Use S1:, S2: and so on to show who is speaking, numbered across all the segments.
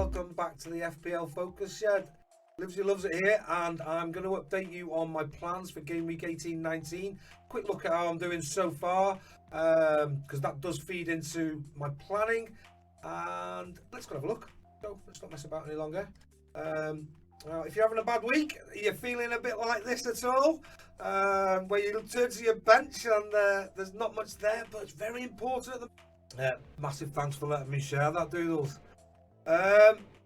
S1: welcome back to the FPL Focus Shed. Livesey Lovesit here, and I'm going to update you on my plans for game week 18-19. Quick look at how I'm doing so far, because that does feed into my planning. And let's go have a look. So let's not mess about any longer. If you're having a bad week, you're feeling a bit like this at all, where you turn to your bench and there's not much there, but it's very important at the massive thanks for letting me share that, doodles.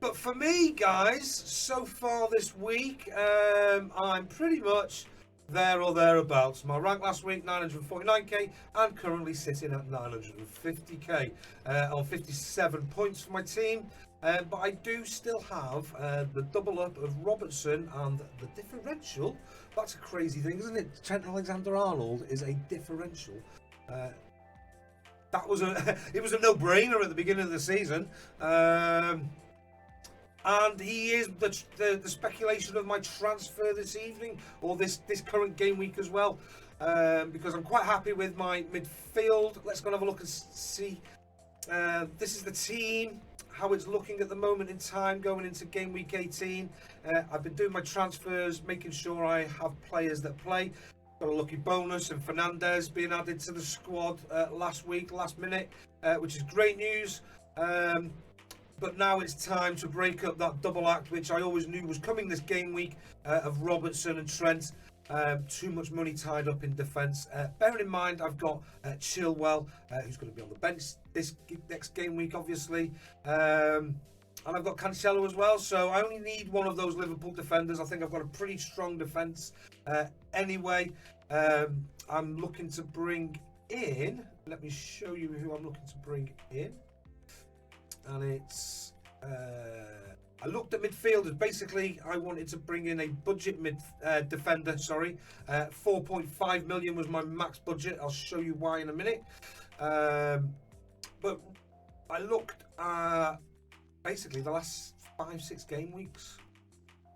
S1: But for me, guys, so far this week, I'm pretty much there or thereabouts. My rank last week, 949k, and currently sitting at 950k on 57 points for my team. But I do still have the double up of Robertson and the differential. That's a crazy thing, isn't it? Trent Alexander-Arnold is a differential. It was a no-brainer at the beginning of the season. And he is the speculation of my transfer this evening, or this current game week as well, because I'm quite happy with my midfield. Let's go and have a look and see. This is the team, how it's looking at the moment in time going into game week 18. I've been doing my transfers, making sure I have players that play. Got a lucky bonus and Fernandez being added to the squad last minute, which is great news. But now it's time to break up that double act, which I always knew was coming this game week, of Robertson and Trent. Too much money tied up in defence. Bearing in mind, I've got Chilwell, who's going to be on the bench this next game week, obviously. And I've got Cancelo as well, so I only need one of those Liverpool defenders. I think I've got a pretty strong defence anyway. I'm looking to bring in, let me show you who I'm looking to bring in. And it's, I looked at midfielders. Basically, I wanted to bring in a budget defender, 4.5 million was my max budget. I'll show you why in a minute. But I looked at basically the last 5-6 game weeks,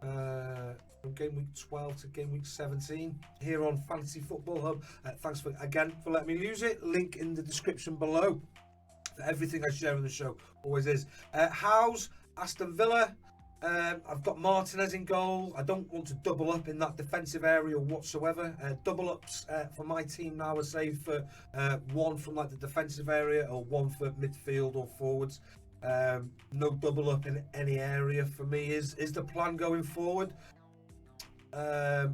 S1: from game week 12 to game week 17 here on Fantasy Football Hub. Thanks again for letting me use it. Link in the description below. Everything I share in the show always is. House, Aston Villa. I've got Martinez in goal. I don't want to double up in that defensive area whatsoever. Double ups for my team now are saved for one from like the defensive area or one for midfield or forwards. No double up in any area for me is the plan going forward.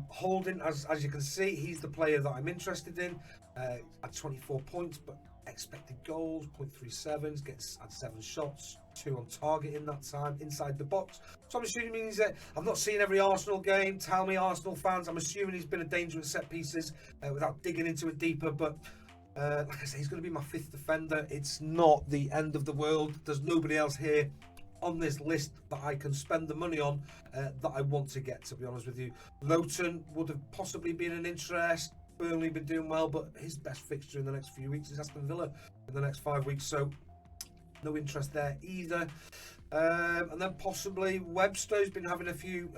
S1: Holding, as you can see, he's the player that I'm interested in at 24 points, but expected goals 0.37, gets at 7 shots, 2 on target in that time inside the box. So I'm assuming he's I've not seen every Arsenal game. Tell me, Arsenal fans, I'm assuming he's been a danger at set pieces without digging into it deeper. But like I say, he's going to be my 5th defender. It's not the end of the world. There's nobody else here on this list that I can spend the money on that I want to get, to be honest with you. Lowton would have possibly been an interest. Burnley been doing well, but his best fixture in the next few weeks is Aston Villa in the next 5 weeks, so no interest there either. And then possibly Webster's been having a few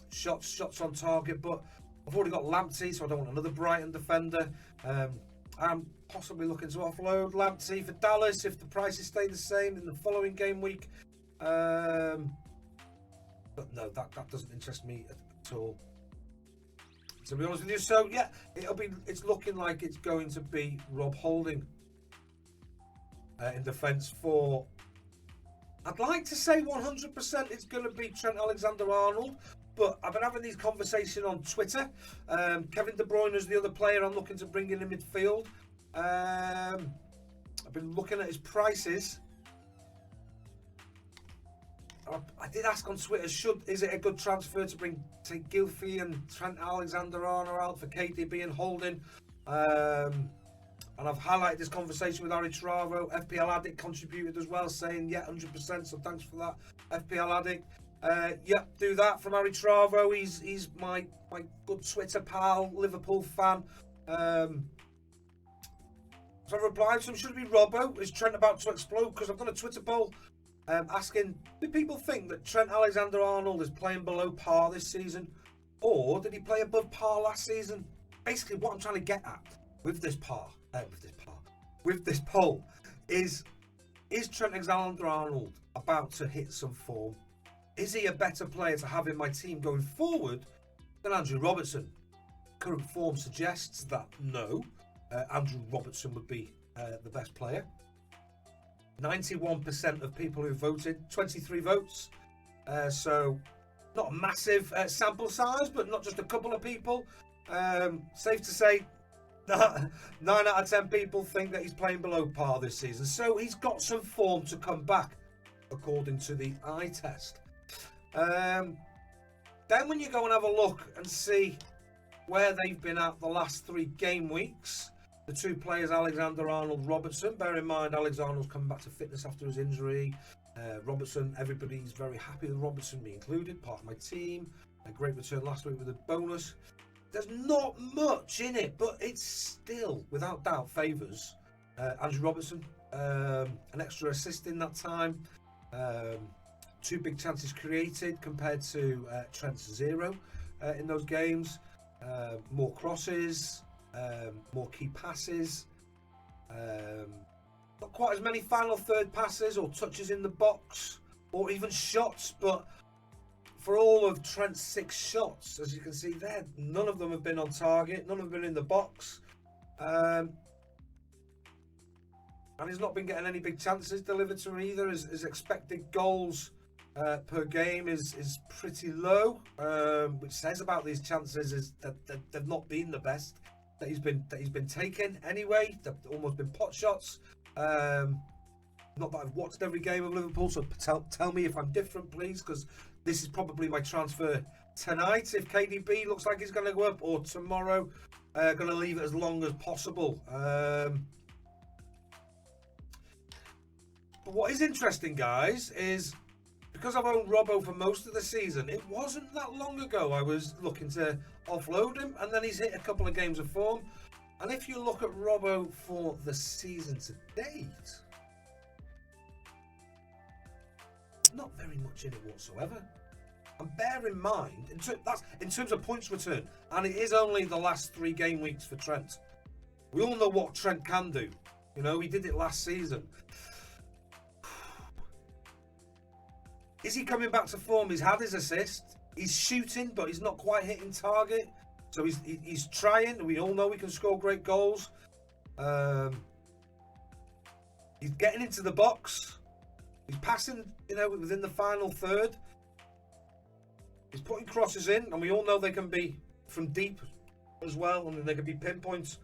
S1: shots on target, but I've already got Lamptey, so I don't want another Brighton defender. I'm possibly looking to offload Lamptey for Dallas if the prices stay the same in the following game week. But no, that doesn't interest me at all, to be honest with you. So yeah, it's looking like it's going to be Rob Holding in defence for, I'd like to say 100% it's going to be Trent Alexander-Arnold, but I've been having these conversations on Twitter. Kevin De Bruyne is the other player I'm looking to bring in midfield. I've been looking at his prices. I did ask on Twitter, is it a good transfer to bring, say, Gylfi and Trent Alexander-Arnold out for KDB and Holding? And I've highlighted this conversation with Harry Travo. FPL Addict contributed as well, saying, yeah, 100%, so thanks for that, FPL Addict. Yeah, do that from Harry Travo. He's my good Twitter pal, Liverpool fan. So I replied to him, should it be Robbo? Is Trent about to explode? Because I've done a Twitter poll asking, do people think that Trent Alexander-Arnold is playing below par this season? Or did he play above par last season? Basically, what I'm trying to get at with this poll is, Is Trent Alexander-Arnold about to hit some form? Is he a better player to have in my team going forward than Andrew Robertson? Current form suggests that no, Andrew Robertson would be the best player. 91% of people who voted, 23 votes. So not a massive sample size, but not just a couple of people. Safe to say, 9 out of 10 people think that he's playing below par this season. So he's got some form to come back, according to the eye test. Then when you go and have a look and see where they've been at the last 3 game weeks, the 2 players, Alexander-Arnold, Robertson. Bear in mind, Alexander-Arnold's coming back to fitness after his injury. Robertson, everybody's very happy with Robertson, me included, part of my team. A great return last week with a bonus. There's not much in it, but it's still, without doubt, favours Andrew Robertson. An extra assist in that time. 2 big chances created compared to Trent's 0 in those games. More crosses, more key passes. Not quite as many final third passes or touches in the box or even shots, but for all of Trent's 6 shots, as you can see there, none of them have been on target, none have been in the box. And he's not been getting any big chances delivered to him either. His expected goals per game is pretty low, which says about these chances is that they've not been the best that he's been taking anyway. They've almost been pot shots. Not that I've watched every game of Liverpool, so tell me if I'm different, please, because this is probably my transfer tonight. If KDB looks like he's going to go up, or tomorrow, going to leave it as long as possible. But what is interesting, guys, is because I've owned Robbo for most of the season, it wasn't that long ago I was looking to offload him, and then he's hit a couple of games of form. And if you look at Robbo for the season to date, not very much in it whatsoever. And bear in mind, that's in terms of points return, and it is only the last 3 game weeks for Trent. We all know what Trent can do. You know, he did it last season. Is he coming back to form? He's had his assist. He's shooting, but he's not quite hitting target. So he's trying. We all know he can score great goals. He's getting into the box. He's passing, you know, within the final third. He's putting crosses in, and we all know they can be from deep as well, and they can be pinpoints.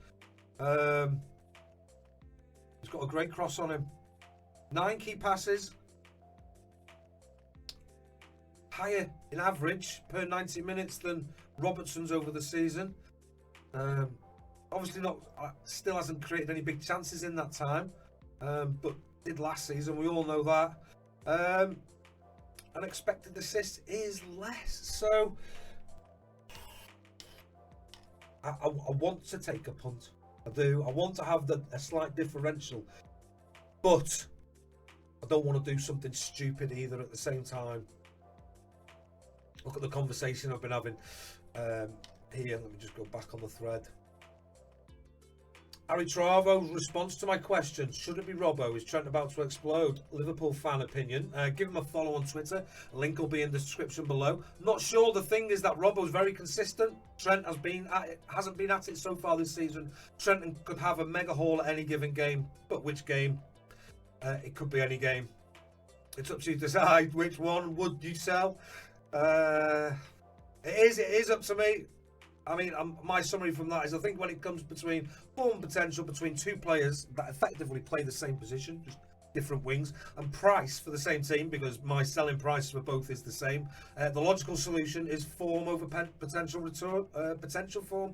S1: He's got a great cross on him. 9 key passes. Higher in average per 90 minutes than Robertson's over the season. Obviously not, still hasn't created any big chances in that time, but did last season, we all know that. Unexpected assist is less, so I want to take a punt. I do. I want to have a slight differential, but I don't want to do something stupid either at the same time. Look at the conversation I've been having here. Let me just go back on the thread. Harry Travo's response to my question, should it be Robbo? Is Trent about to explode? Liverpool fan opinion. Give him a follow on Twitter. Link will be in the description below. Not sure. The thing is that Robbo's very consistent. Trent hasn't been at it so far this season. Trent could have a mega haul at any given game. But which game? It could be any game. It's up to you to decide which one would you sell. It is up to me. I mean, my summary from that is I think when it comes between form potential between 2 players that effectively play the same position, just different wings, and price for the same team, because my selling price for both is the same, the logical solution is form over potential return, potential form.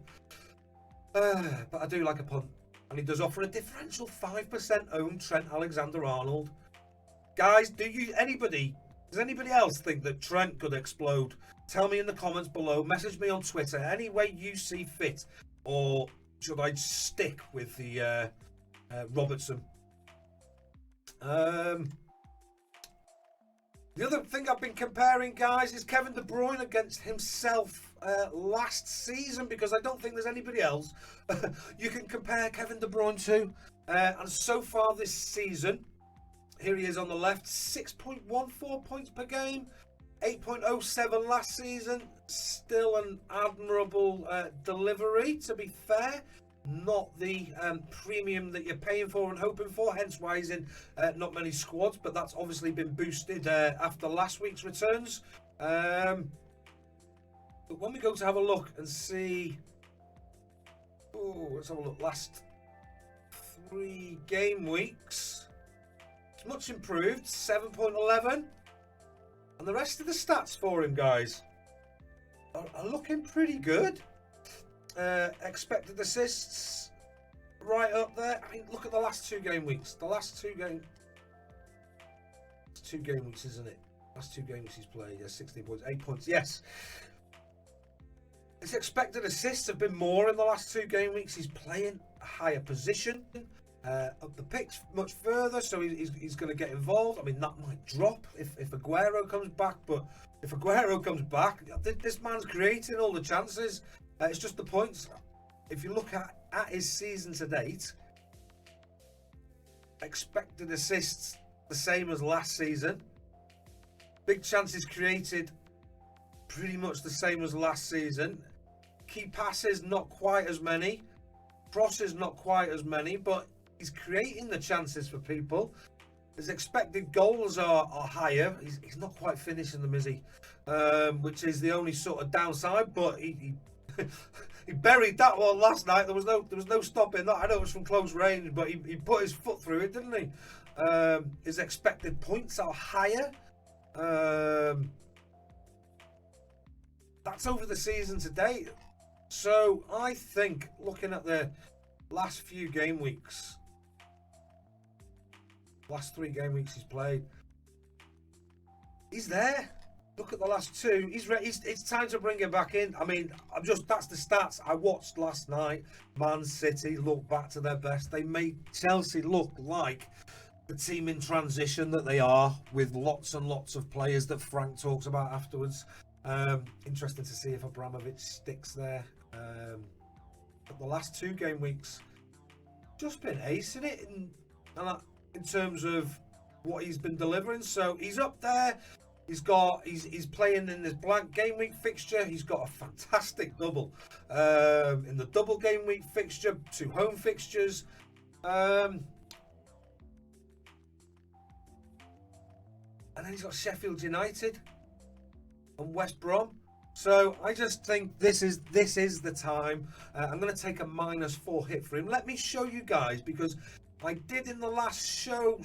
S1: But I do like a punt, and he does offer a differential 5% owned Trent Alexander-Arnold. Guys, does anybody else think that Trent could explode? Tell me in the comments below. Message me on Twitter. Any way you see fit. Or should I stick with the Robertson? The other thing I've been comparing, guys, is Kevin De Bruyne against himself last season, because I don't think there's anybody else you can compare Kevin De Bruyne to. And so far this season, Here he is on the left, 6.14 points per game, 8.07 last season. Still an admirable delivery, to be fair. Not the premium that you're paying for and hoping for, hence why he's in not many squads, but that's obviously been boosted after last week's returns. But when we go to have a look and see, let's have a look, last 3 game weeks, it's much improved, 7.11, and the rest of the stats for him, guys, are looking pretty good. Expected assists right up there. I mean, look at the last 2 game weeks. The last 2 game weeks, isn't it? Last 2 game weeks he's played. Yeah, 16 points, 8 points. Yes. His expected assists have been more in the last 2 game weeks. He's playing a higher position, up the pitch much further, so he's going to get involved. I mean, that might drop if Aguero comes back, but if Aguero comes back, this man's creating all the chances. It's just the points. If you look at his season to date, expected assists the same as last season. Big chances created pretty much the same as last season. Key passes not quite as many. Crosses not quite as many, but he's creating the chances for people. His expected goals are higher. He's not quite finishing them, is he? Which is the only sort of downside, but he he buried that one last night. There was no stopping that. I know it was from close range, but he put his foot through it, didn't he? His expected points are higher. That's over the season to date. So I think, looking at the last few game weeks, last 3 game weeks he's played, he's there. Look at the last 2. He's ready. It's time to bring him back in. I mean, that's the stats I watched last night. Man City look back to their best. They made Chelsea look like the team in transition that they are, with lots and lots of players that Frank talks about afterwards. Interesting to see if Abramovich sticks there. But the last 2 game weeks, just been acing it in terms of what he's been delivering. So he's up there. He's playing in this blank game week fixture. He's got a fantastic double in the double game week fixture, 2 home fixtures. And then he's got Sheffield United and West Brom. So I just think this is the time. I'm going to take a -4 hit for him. Let me show you guys, because I did in the last show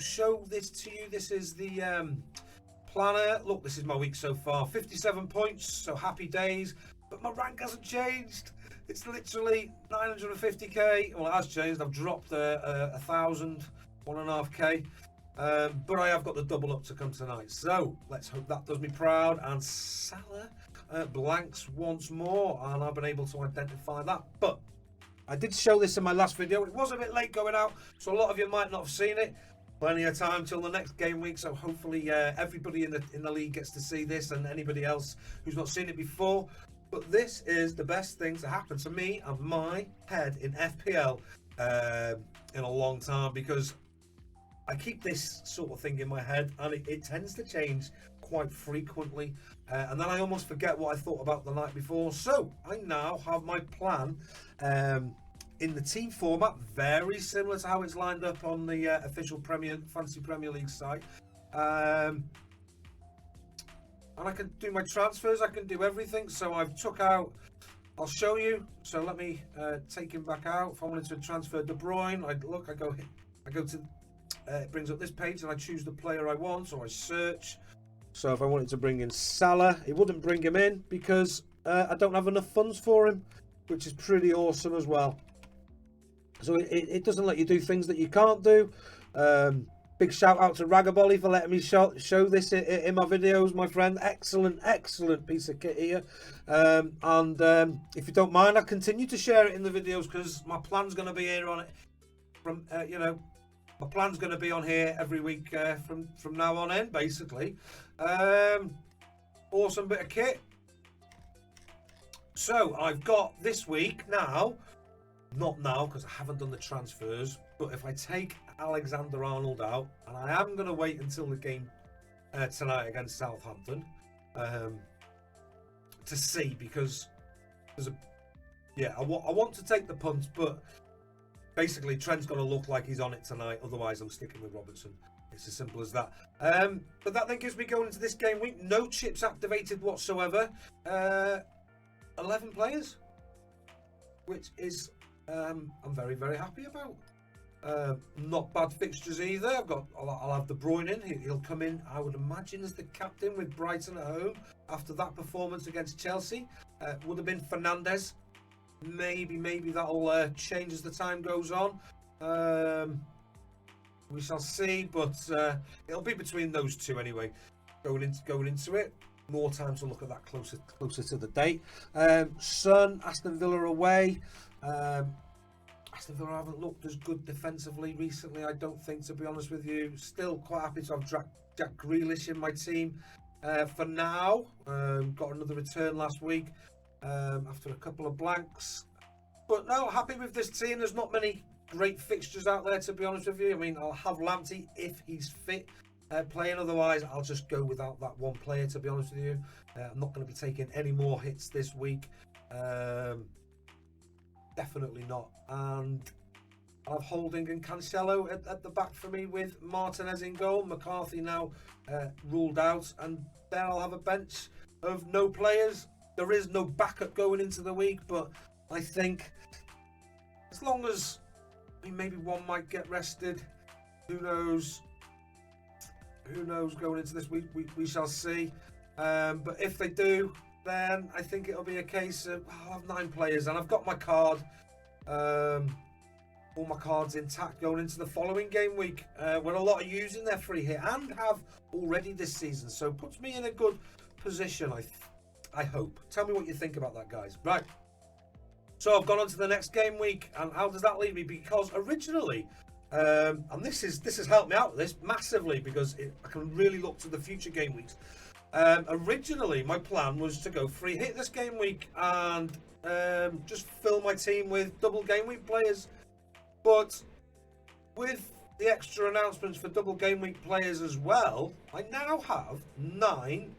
S1: this to you. This is the planner. Look, this is my week so far. 57 points, so happy days. But my rank hasn't changed. It's literally 950k. Well, it has changed. I've dropped 1,000, 1.5k. But I have got the double up to come tonight. So let's hope that does me proud. And Salah blanks once more, and I've been able to identify that. But I did show this in my last video. It was a bit late going out, so a lot of you might not have seen it. Plenty of time till the next game week, so hopefully everybody in the league gets to see this, and anybody else who's not seen it before. But this is the best thing to happen to me and my head in FPL in a long time, because I keep this sort of thing in my head, and it tends to change quite frequently, and then I almost forget what I thought about the night before. So I now have my plan in the team format, very similar to how it's lined up on the official Fantasy Premier League site. And I can do my transfers, I can do everything. So I've took out, I'll show you. So let me take him back out. If I wanted to transfer De Bruyne, I go to, it brings up this page, and I choose the player I want, or I search. So if I wanted to bring in Salah, it wouldn't bring him in because I don't have enough funds for him, which is pretty awesome as well. So it doesn't let you do things that you can't do. Big shout out to Ragabolly for letting me show this in my videos, my friend. Excellent piece of kit here. If you don't mind, I'll continue to share it in the videos, because my plan's going to be here on it from my plan's going to be on here every week from now on in, basically. Awesome bit of kit. So I've got this week now Not now, because I haven't done the transfers. But if I take Alexander-Arnold out, and I am going to wait until the game tonight against Southampton to see, because there's I want to take the punt, but basically Trent's going to look like he's on it tonight. Otherwise, I'm sticking with Robertson. It's as simple as that. But that then gives me going into this game week. No chips activated whatsoever. 11 players, which is I'm very, very happy about. Not bad fixtures either. I'll have the Bruyne in. He'll come in, I would imagine, as the captain with Brighton at home after that performance against Chelsea. Would have been Fernandes. Maybe that'll change as the time goes on. We shall see, but it'll be between those two anyway. Going into it, more time to look at that closer to the date. Son, Aston Villa away. Aston Villa haven't looked as good defensively recently, I don't think, to be honest with you. Still quite happy to have Jack Grealish in my team for now. Got another return last week after a couple of blanks. But no, happy with this team. There's not many great fixtures out there, to be honest with you. I mean, I'll have Lamptey if he's fit playing. Otherwise, I'll just go without that one player, to be honest with you. I'm not going to be taking any more hits this week. Definitely not. And I'll have Holding and Cancelo at the back for me, with Martinez in goal. McCarthy now ruled out. And then I'll have a bench of no players. There is no backup going into the week, but I think as long as, I mean, maybe one might get rested. Who knows? Who knows going into this week? We shall see. But if they do, then I think it'll be a case of I'll have 9 players, and I've got my card, all my cards intact going into the following game week, where a lot are using their free hit and have already this season. So puts me in a good position, I hope. Tell me what you think about that, guys. Right. So I've gone on to the next game week, and how does that leave me? Because originally, and this has helped me out with this massively, because I can really look to the future game weeks. Originally, my plan was to go free hit this game week and just fill my team with double game week players. But with the extra announcements for double game week players as well, I now have 9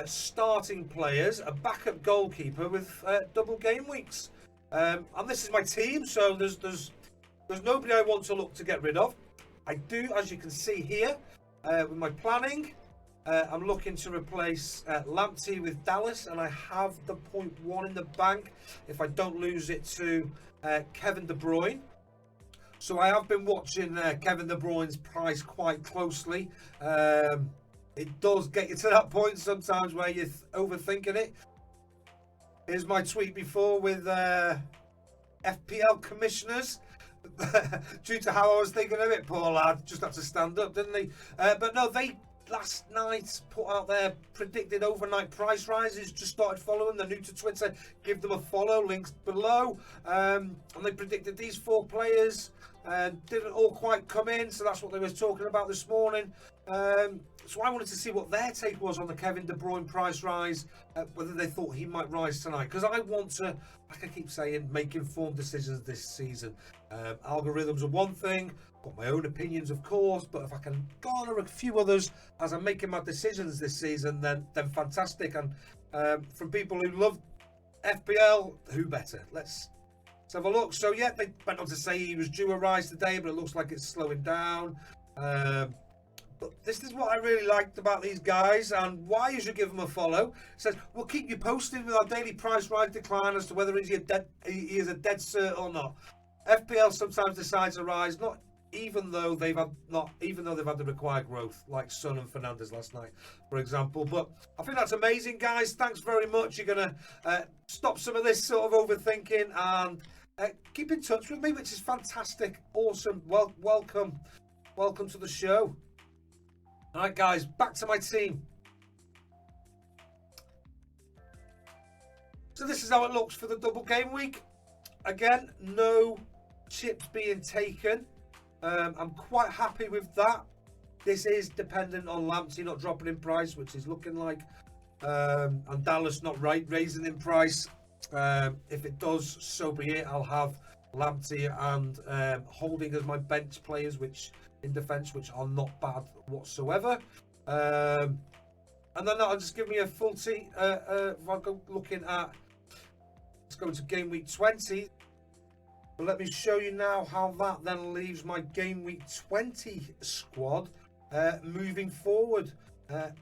S1: starting players, a backup goalkeeper with double game weeks. And this is my team, so there's nobody I want to look to get rid of. I do, as you can see here, with my planning, I'm looking to replace Lamptey with Dallas, and I have the 0.1 in the bank if I don't lose it to Kevin De Bruyne. So I have been watching Kevin De Bruyne's price quite closely. It does get you to that point sometimes where you're overthinking it. Here's my tweet before with FPL Commissioners. Due to how I was thinking of it, poor lad just had to stand up, didn't he? But no, they last night put out their predicted overnight price rises. Just started following. They're new to Twitter. Give them a follow. Links below. And they predicted these 4 players. Didn't all quite come in, so that's what they were talking about this morning. So I wanted to see what their take was on the Kevin De Bruyne price rise, whether they thought he might rise tonight. Because I want to, like I keep saying, make informed decisions this season. Algorithms are one thing, got my own opinions, of course, but if I can garner a few others as I'm making my decisions this season, then fantastic. And from people who love FPL, who better? Let's have a look. So yeah, they went on to say he was due a rise today, but it looks like it's slowing down. But this is what I really liked about these guys, and why you should give them a follow. It says, we'll keep you posted with our daily price rise decline as to whether he is a dead cert or not. FPL sometimes decides to rise, even though they've had the required growth, like Son and Fernandes last night, for example. But I think that's amazing, guys. Thanks very much. You're gonna stop some of this sort of overthinking and keep in touch with me, which is fantastic. Awesome. Welcome to the show. All right, guys, back to my team. So this is how it looks for the double game week. Again, no chips being taken. I'm quite happy with that. This is dependent on Lamptey not dropping in price, which is looking like, and Dallas not raising in price. If it does, so be it. I'll have Lamptey and Holding as my bench players, which in defence, which are not bad whatsoever. And then that'll just give me a full team. If I go looking at, let's go to game week 20. But let me show you now how that then leaves my game week 20 squad moving forward.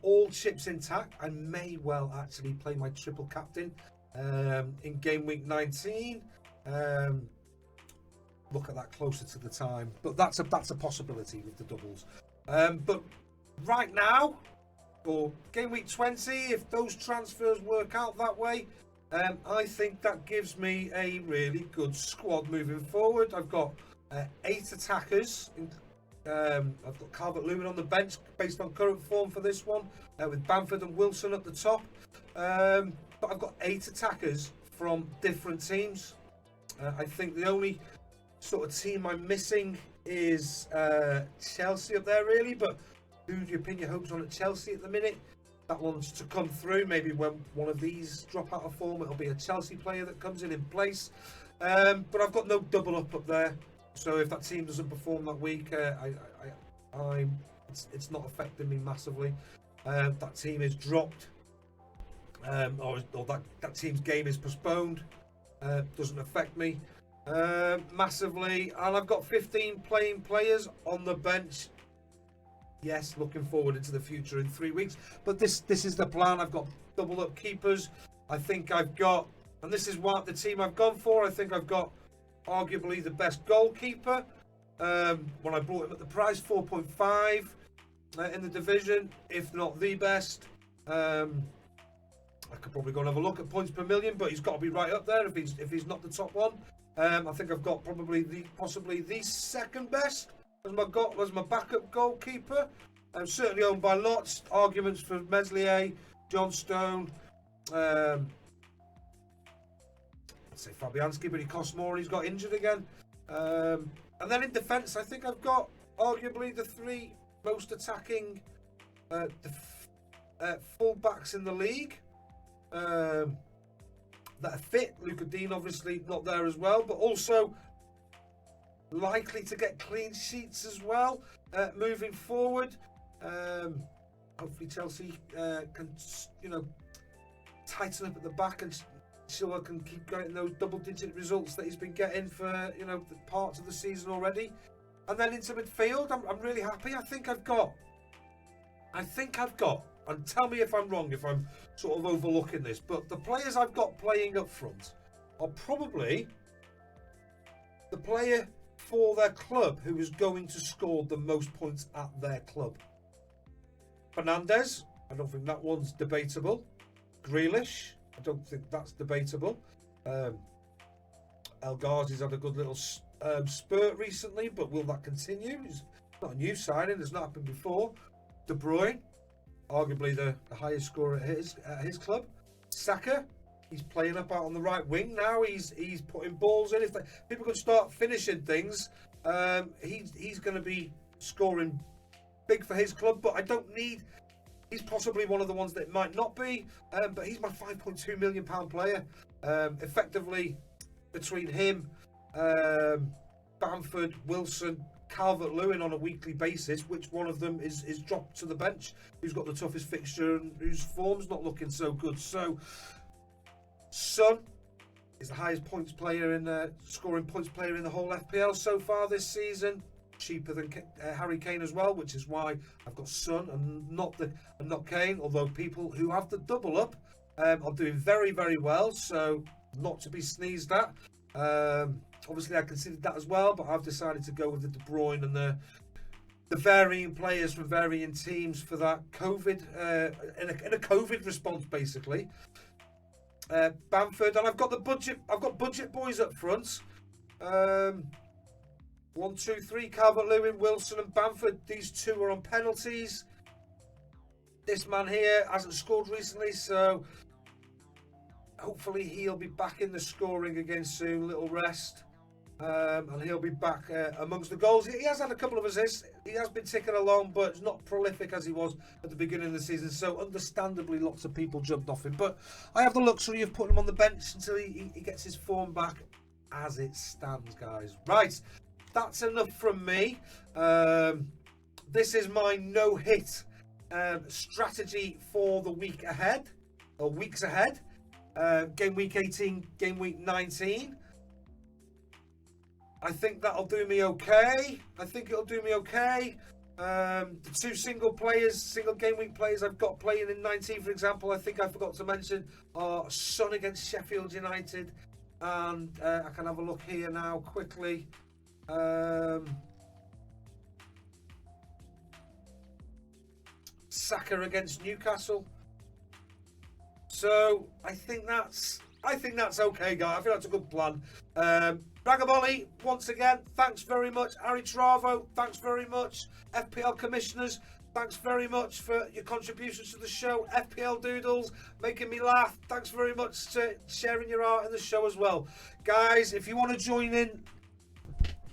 S1: All chips intact. I may well actually play my triple captain in game week 19. Look at that closer to the time, but that's a possibility with the doubles. But right now, for game week 20, if those transfers work out that way, I think that gives me a really good squad moving forward. I've got 8 attackers. I've got Calvert-Lewin on the bench based on current form for this one, with Bamford and Wilson at the top. But I've got 8 attackers from different teams. I think the only sort of team I'm missing is Chelsea up there, really. But who do you pin your hopes on at Chelsea at the minute? That one's to come through. Maybe when one of these drop out of form, it'll be a Chelsea player that comes in place. But I've got no double up there. So if that team doesn't perform that week, it's not affecting me massively. That team is dropped, or that team's game is postponed. Doesn't affect me massively. And I've got 15 playing players on the bench. Yes, looking forward into the future in 3 weeks. But this is the plan. I've got double up keepers. I think I've got, and this is what the team I've gone for. I think I've got arguably the best goalkeeper. When I brought him at the price, 4.5 in the division, if not the best. I could probably go and have a look at points per million, but he's got to be right up there if he's not the top one. I think I've got probably possibly the second best as my backup goalkeeper. I'm certainly owned by lots. Arguments for Meslier, John Stone. I'd say Fabianski, but he costs more and he's got injured again. And then in defence, I think I've got arguably the 3 most attacking full-backs in the league that are fit. Luca Dean obviously not there as well, but also likely to get clean sheets as well moving forward. Hopefully Chelsea can, tighten up at the back and so I can keep getting those double-digit results that he's been getting for the parts of the season already. And then into midfield, I'm really happy. I think I've got, and tell me if I'm wrong, if I'm sort of overlooking this, but the players I've got playing up front are probably the player for their club who is going to score the most points at their club. Fernandes, I don't think that one's debatable. Grealish, I don't think that's debatable. El Ghazi's had a good little spurt recently, but will that continue? It's not a new signing, it's not happened before. De Bruyne, arguably the highest scorer at his club. Saka, he's playing up out on the right wing now. He's putting balls in. If people can start finishing things, he's going to be scoring big for his club. But I don't need. He's possibly one of the ones that might not be, but he's my £5.2 million player. Effectively, between him, Bamford, Wilson, Calvert-Lewin on a weekly basis, which one of them is dropped to the bench, who's got the toughest fixture and whose form's not looking so good. So, Son is the highest points player scoring points player in the whole FPL so far this season. Cheaper than Harry Kane as well, which is why I've got Son and not Kane. Although people who have the double up are doing very, very well, so not to be sneezed at. Obviously, I considered that as well, but I've decided to go with the De Bruyne and the varying players from varying teams for that COVID in a COVID response, basically. Bamford, and I've got budget boys up front. 1, 2, 3, Calvert-Lewin, Wilson and Bamford. These 2 are on penalties. This man here hasn't scored recently, so hopefully he'll be back in the scoring again soon. Little rest. And he'll be back amongst the goals. He has had a couple of assists. He has been ticking along, but it's not prolific as he was at the beginning of the season. So understandably, lots of people jumped off him. But I have the luxury of putting him on the bench until he gets his form back. as it stands, guys. Right, that's enough from me. This is my no-hit strategy for the week ahead, or weeks ahead. Game week 18, game week 19. I think that'll do me okay. I think it'll do me okay. The two single game week players I've got playing in 19, for example, I think I forgot to mention, are Son against Sheffield United. And I can have a look here now quickly. Saka against Newcastle. So I think that's okay, guys. I think that's a good plan. Ragabolly, once again, thanks very much. Harry Travo, thanks very much. FPL Commissioners, thanks very much for your contributions to the show. FPL Doodles, making me laugh. Thanks very much for sharing your art in the show as well. Guys, if you want to join in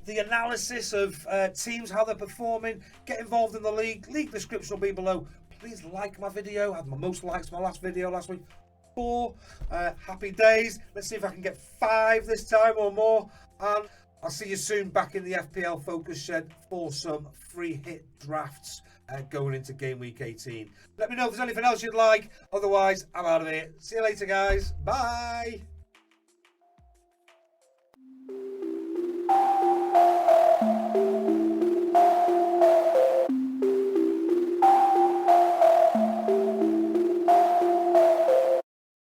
S1: the analysis of teams, how they're performing, get involved in the league. League description will be below. Please like my video. I had my most likes my last video last week. 4 happy days. Let's see if I can get 5 this time or more. And I'll see you soon back in the FPL Focus Shed for some free hit drafts going into game week 18. Let me know if there's anything else you'd like. Otherwise, I'm out of here. See you later, guys. Bye.